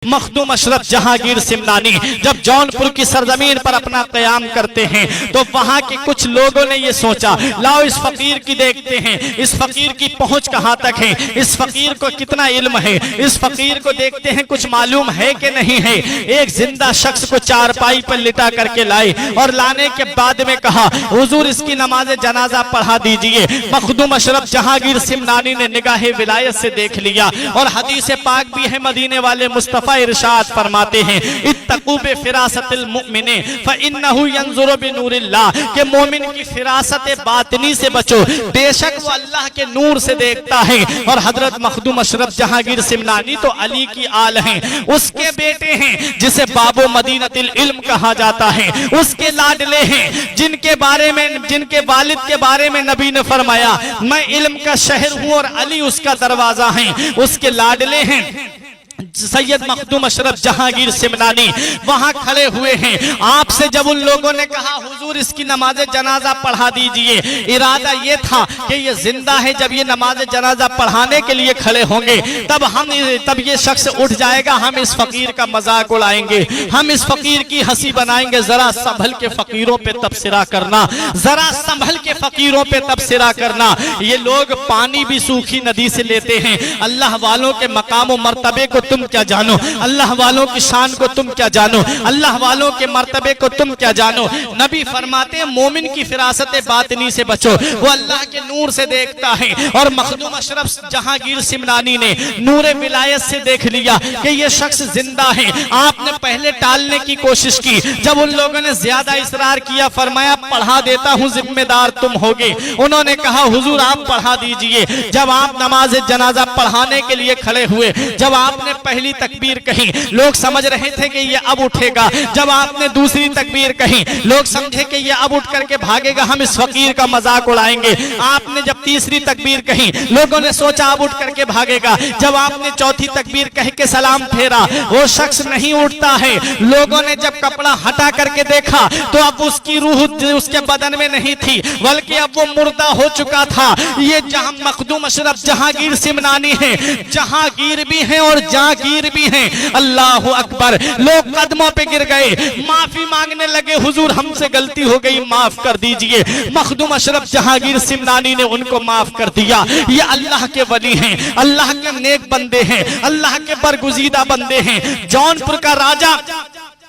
मखदूम अशरफ जहांगीर सिमनानी जब जौनपुर की सरजमीन पर अपना क़याम करते हैं तो वहां के कुछ लोगों ने ये सोचा, लाओ इस फकीर की देखते हैं, इस फकीर की पहुंच कहां तक है, इस फकीर को कितना इल्म है, इस फकीर को देखते हैं कुछ मालूम है कि नहीं है। एक जिंदा शख्स को चारपाई पर लिटा करके लाए और लाने के बाद में कहा, हुजूर इसकी नमाज जनाजा पढ़ा दीजिए। मखदूम अशरफ जहांगीर सिमनानी ने निगाह विलायत से देख लिया और हदीस पाक भी है, मदीने वाले मुस्तफा इरशाद फरमाते हैं, इत्तकू बिफिरासतिल मुमिने फइन्नहु यंजुरु बिनूरिल्लाह, कि मोमिन की फिरासत बातिनी से बचो, बेशक वो अल्लाह के नूर से देखता है। और हजरत मखदूम अशरफ जहांगीर सिमनानी तो अली की आल हैं, उसके बेटे हैं जिसे बाबो मदीनतिल इल्म कहा जाता है, उसके लाडले हैं जिनके वालिद के बारे में नबी ने फरमाया, मैं इल्म का शहर हूं और अली उसका दरवाजा है। उसके लाडले हैं सैयद मखदूम अशरफ जहांगीर सिमनानी वहां खड़े हुए हैं। आपसे जब उन लोगों ने कहा, हुजूर इसकी नमाज जनाजा पढ़ा दीजिए, इरादा ये था कि ये जिंदा है, जब ये नमाज जनाजा पढ़ाने के लिए खड़े होंगे तब ये शख्स उठ जाएगा, हम इस फकीर का मजाक उड़ाएंगे, हम इस फकीर की हंसी बनाएंगे। जरा संभल के फकीरों पे तबसरा करना, जरा संभल के फकीरों पे तबसरा करना। ये लोग पानी भी सूखी नदी से लेते हैं। अल्लाह वालों के मकाम और मर्तबे को तुम क्या जानो, अल्लाह वालों की शान को तुम क्या जानो, अल्लाह वालों के मर्तबे को तुम क्या जानो। नबी फरमाते हैं, मोमिन की फिरासत बातिनी से बचो, वो अल्लाह के नूर से देखता है। और मखदूम अशरफ जहांगीर सिमनानी ने नूरे विलायत से देख लिया कि ये शख्स जिंदा है। आपने पहले टालने की कोशिश की, जब उन लोगों ने ज्यादा इसरार किया, फरमाया पढ़ा देता हूं, जिम्मेदार तुम होगे। उन्होंने कहा, हुजूर आप पढ़ा दीजिए। जब आप नमाज जनाजा पढ़ाने के लिए खड़े हुए, जब आपने पहली तकबीर कही, लोग समझ रहे थे कि ये अब उठेगा। जब आपने दूसरी तकबीर कही, लोग समझे कि ये अब उठ करके भागेगा, हम इस फकीर का मजाक उड़ाएंगे। आपने जब तीसरी तकबीर कही, लोगों ने सोचा अब उठ करके भागेगा। जब आपने चौथी तकबीर कह के सलाम फेरा, वो शख्स नहीं उठता है। लोगों ने जब कपड़ा हटा करके देखा तो अब उसकी रूह उसके बदन में नहीं थी, बल्कि अब वो मुर्दा हो चुका था। ये जहां मखदूम अशरफ जहांगीर सिमनानी है, जहांगीर भी है और जहांगीर भी हैं। अल्लाह अकबर। लोग कदमों पे गिर गए, माफी मांगने लगे, हुजूर हमसे गलती हो गई, माफ कर दीजिए। मखदूम अशरफ जहांगीर सिमनानी ने उनको माफ कर दिया। ये अल्लाह के वली हैं, अल्लाह के नेक बंदे हैं, अल्लाह के बरगुजीदा बंदे हैं। जौनपुर का राजा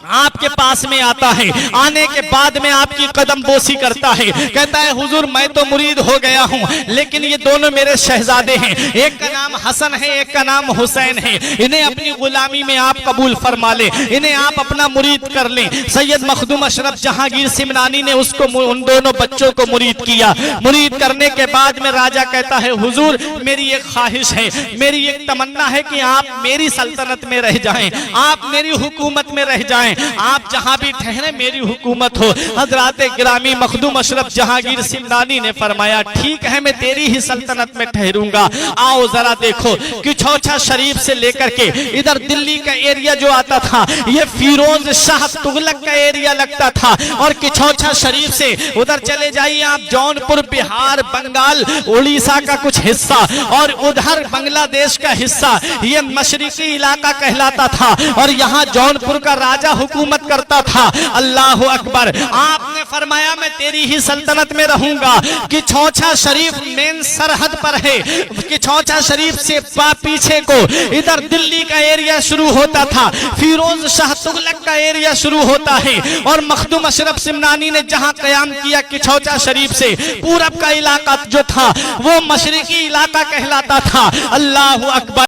आपके पास में आता है, आने के बाद में आपकी कदम बोसी करता है, कहता है, हुजूर मैं तो मुरीद हो गया हूं, लेकिन ये दोनों मेरे शहजादे हैं, एक का नाम हसन है, एक का नाम हुसैन है, इन्हें अपनी गुलामी में आप कबूल फरमा ले, इन्हें आप अपना मुरीद कर लें। सैयद मखदूम अशरफ जहांगीर सिमनानी ने उन दोनों बच्चों को मुरीद किया। मुरीद करने के बाद में राजा कहता है, हुजूर मेरी एक ख्वाहिश है, मेरी एक तमन्ना है कि आप मेरी सल्तनत में रह जाएं, आप मेरी हुकूमत में रह जाएं, आप जहां भी ठहरे मेरी हुकूमत हो। हजरत गिरामी मखदूम अशरफ जहांगीर सिमनानी ने फरमाया, ठीक है मैं तेरी ही सल्तनत में ठहरूंगा। आओ जरा देखो कि छौछा शरीफ से लेकर के इधर दिल्ली का एरिया जो आता था, ये फिरोज शाह तुगलक का एरिया लगता था। और किछौछा शरीफ से उधर चले जाइए आप, जौनपुर बिहार बंगाल उड़ीसा का कुछ हिस्सा और उधर बांग्लादेश का हिस्सा, ये मशरिकी इलाका कहलाता था। और यहाँ जौनपुर का राजा हुकूमत करता था। अल्लाह अकबर। आपने फरमाया मैं तेरी ही सल्तनत में रहूंगा। कि छौछा शरीफ मेन सरहद पर है, कि छौछा शरीफ से पीछे को इधर दिल्ली का एरिया शुरू होता था, फिरोज शाह तुगलक का एरिया शुरू होता है। और मखदूम अशरफ सिमनानी ने जहां कयाम किया, कि छौछा शरीफ से पूरब का इलाका जो था वो मशरिकी इलाका कहलाता था। अल्लाह अकबर।